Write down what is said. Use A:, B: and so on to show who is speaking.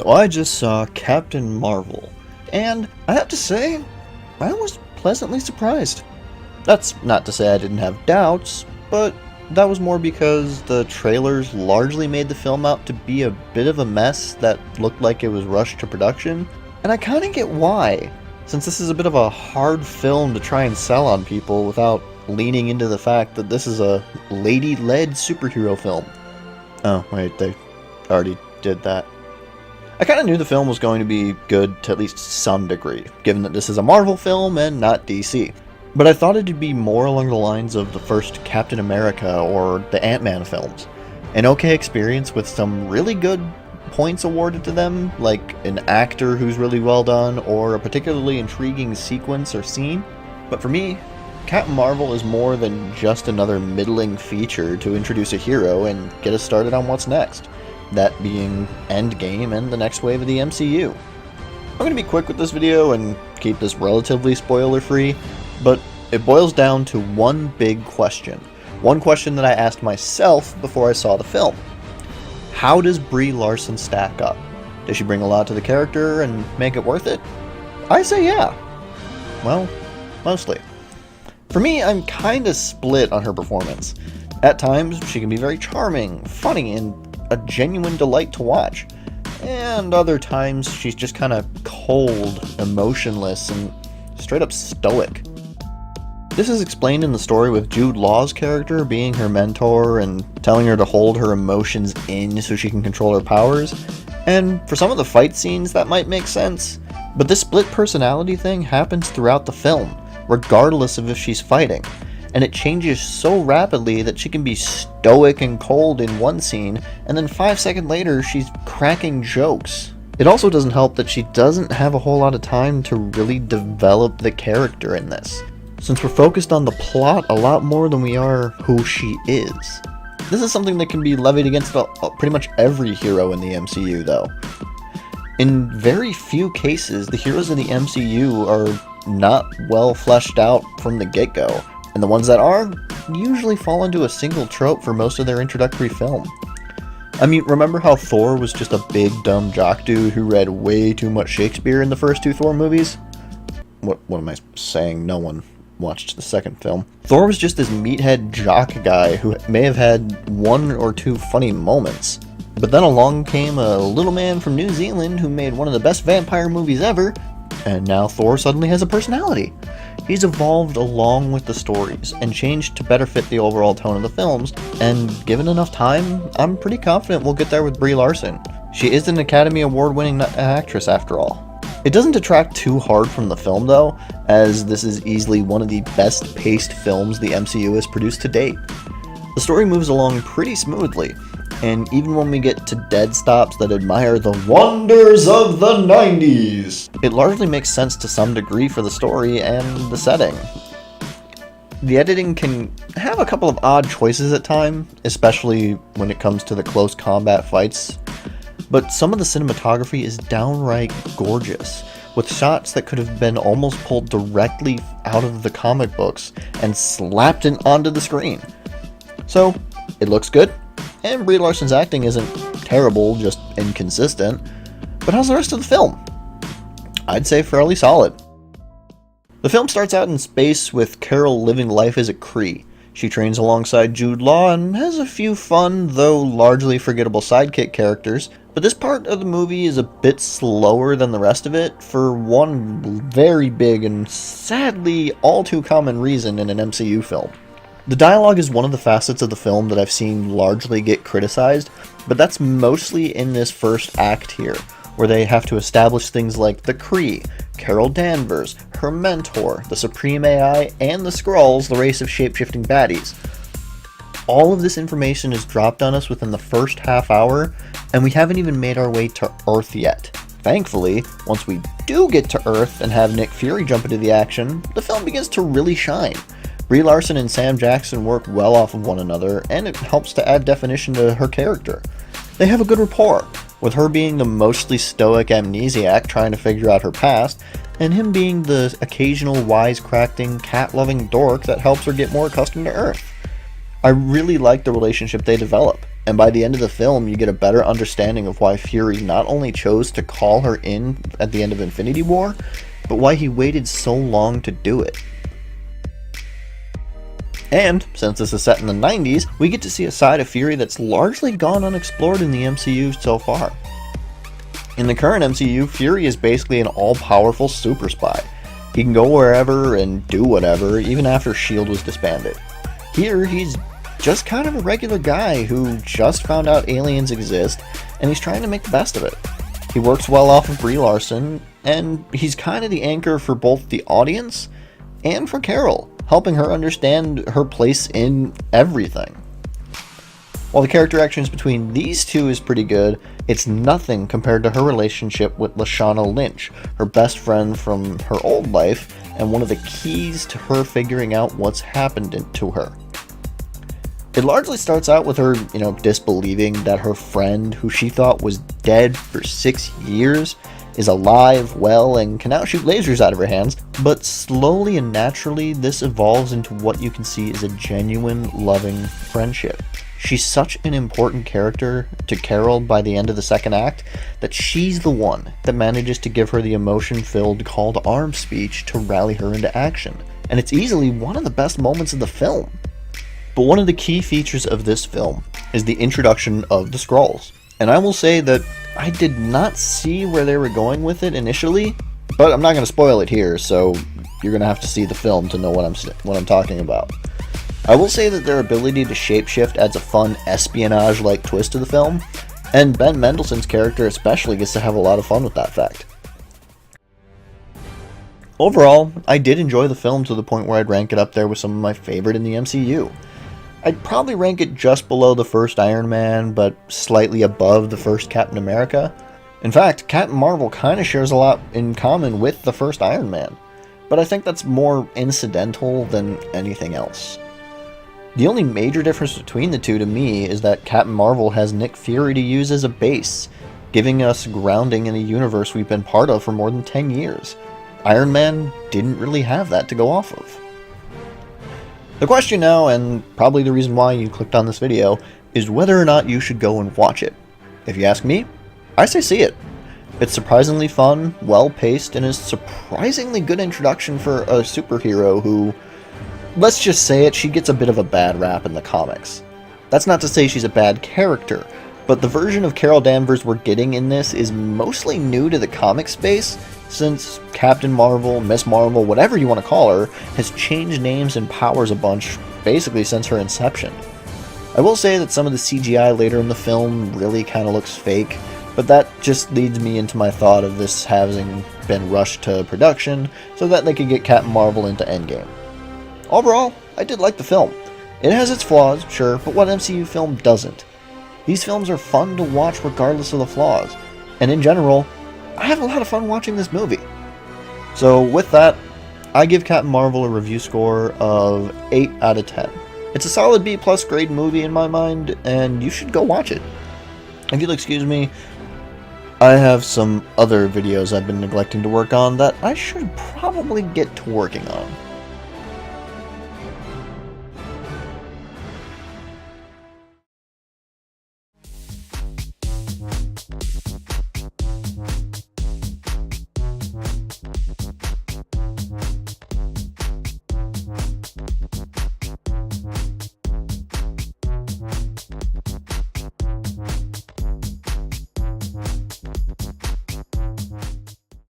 A: So I just saw Captain Marvel, and I have to say, I was pleasantly surprised. That's not to say I didn't have doubts, but that was more because the trailers largely made the film out to be a bit of a mess that looked like it was rushed to production, and I kinda get why, since this is a bit of a hard film to try and sell on people without leaning into the fact that this is a lady-led superhero film. Oh, wait, they already did that. I kinda knew the film was going to be good to at least some degree, given that this is a Marvel film and not DC. But I thought it'd be more along the lines of the first Captain America or the Ant-Man films. An okay experience with some really good points awarded to them, like an actor who's really well done or a particularly intriguing sequence or scene. But for me, Captain Marvel is more than just another middling feature to introduce a hero and get us started on what's next. That being Endgame and the next wave of the MCU. I'm going to be quick with this video and keep this relatively spoiler-free, but it boils down to one big question. One question that I asked myself before I saw the film. How does Brie Larson stack up? Does she bring a lot to the character and make it worth it? I say yeah. Well, mostly. For me, I'm kinda split on her performance. At times, she can be very charming, funny, and a genuine delight to watch. And other times, she's just kinda cold, emotionless, and straight up stoic. This is explained in the story with Jude Law's character being her mentor and telling her to hold her emotions in so she can control her powers. And for some of the fight scenes, that might make sense. But this split personality thing happens throughout the film, regardless of if she's fighting. And it changes so rapidly that she can be stoic and cold in one scene, and then 5 seconds later she's cracking jokes. It also doesn't help that she doesn't have a whole lot of time to really develop the character in this, since we're focused on the plot a lot more than we are who she is. This is something that can be levied against pretty much every hero in the MCU though. In very few cases, the heroes in the MCU are not well fleshed out from the get-go, and the ones that are usually fall into a single trope for most of their introductory film. I mean, remember how Thor was just a big dumb jock dude who read way too much Shakespeare in the first two Thor movies? What am I saying? No one watched the second film. Thor was just this meathead jock guy who may have had one or two funny moments. But then along came a little man from New Zealand who made one of the best vampire movies ever, and now Thor suddenly has a personality. He's evolved along with the stories and changed to better fit the overall tone of the films, and given enough time, I'm pretty confident we'll get there with Brie Larson. She is an Academy Award-winning actress after all. It doesn't detract too hard from the film though, as this is easily one of the best paced films the MCU has produced to date. The story moves along pretty smoothly, and even when we get to dead stops that admire the wonders of the 90s, it largely makes sense to some degree for the story and the setting. The editing can have a couple of odd choices at times, especially when it comes to the close combat fights, but some of the cinematography is downright gorgeous, with shots that could have been almost pulled directly out of the comic books and slapped onto the screen. So, it looks good. And Brie Larson's acting isn't terrible, just inconsistent. But how's the rest of the film? I'd say fairly solid. The film starts out in space with Carol living life as a Kree. She trains alongside Jude Law and has a few fun, though largely forgettable sidekick characters. But this part of the movie is a bit slower than the rest of it for one very big and sadly all too common reason in an MCU film. The dialogue is one of the facets of the film that I've seen largely get criticized, but that's mostly in this first act here, where they have to establish things like the Kree, Carol Danvers, her mentor, the Supreme AI, and the Skrulls, the race of shape-shifting baddies. All of this information is dropped on us within the first half hour, and we haven't even made our way to Earth yet. Thankfully, once we do get to Earth and have Nick Fury jump into the action, the film begins to really shine. Brie Larson and Sam Jackson work well off of one another, and it helps to add definition to her character. They have a good rapport, with her being the mostly stoic amnesiac trying to figure out her past, and him being the occasional wisecracking, cat-loving dork that helps her get more accustomed to Earth. I really like the relationship they develop, And by the end of the film, you get a better understanding of why Fury not only chose to call her in at the end of Infinity War, but why he waited so long to do it. And, since this is set in the 90s, we get to see a side of Fury that's largely gone unexplored in the MCU so far. In the current MCU, Fury is basically an all-powerful super spy. He can go wherever and do whatever, even after S.H.I.E.L.D. was disbanded. Here, he's just kind of a regular guy who just found out aliens exist, and he's trying to make the best of it. He works well off of Brie Larson, and he's kind of the anchor for both the audience and for Carol, helping her understand her place in everything. While the character actions between these two is pretty good, it's nothing compared to her relationship with Lashana Lynch, her best friend from her old life, and one of the keys to her figuring out what's happened to her. It largely starts out with her, disbelieving that her friend, who she thought was dead for 6 years, is alive, well, and can now shoot lasers out of her hands, but slowly and naturally this evolves into what you can see as a genuine, loving friendship. She's such an important character to Carol by the end of the second act that she's the one that manages to give her the emotion-filled call to arms speech to rally her into action, and it's easily one of the best moments of the film. But one of the key features of this film is the introduction of the Skrulls, and I will say that I did not see where they were going with it initially, but I'm not going to spoil it here, so you're going to have to see the film to know what I'm talking about. I will say that their ability to shapeshift adds a fun espionage-like twist to the film, and Ben Mendelsohn's character especially gets to have a lot of fun with that fact. Overall, I did enjoy the film to the point where I'd rank it up there with some of my favorite in the MCU. I'd probably rank it just below the first Iron Man, but slightly above the first Captain America. In fact, Captain Marvel kind of shares a lot in common with the first Iron Man, but I think that's more incidental than anything else. The only major difference between the two to me is that Captain Marvel has Nick Fury to use as a base, giving us grounding in a universe we've been part of for more than 10 years. Iron Man didn't really have that to go off of. The question now, and probably the reason why you clicked on this video, is whether or not you should go and watch it. If you ask me, I say see it. It's surprisingly fun, well-paced, and is a surprisingly good introduction for a superhero who, let's just say it, she gets a bit of a bad rap in the comics. That's not to say she's a bad character, but the version of Carol Danvers we're getting in this is mostly new to the comic space, since Captain Marvel, Miss Marvel, whatever you want to call her, has changed names and powers a bunch basically since her inception. I will say that some of the CGI later in the film really kind of looks fake, but that just leads me into my thought of this having been rushed to production so that they could get Captain Marvel into Endgame. Overall, I did like the film. It has its flaws, sure, but what MCU film doesn't? These films are fun to watch regardless of the flaws, and in general, I have a lot of fun watching this movie. So with that, I give Captain Marvel a review score of 8 out of 10. It's a solid B+ grade movie in my mind, and you should go watch it. If you'll excuse me, I have some other videos I've been neglecting to work on that I should probably get to working on.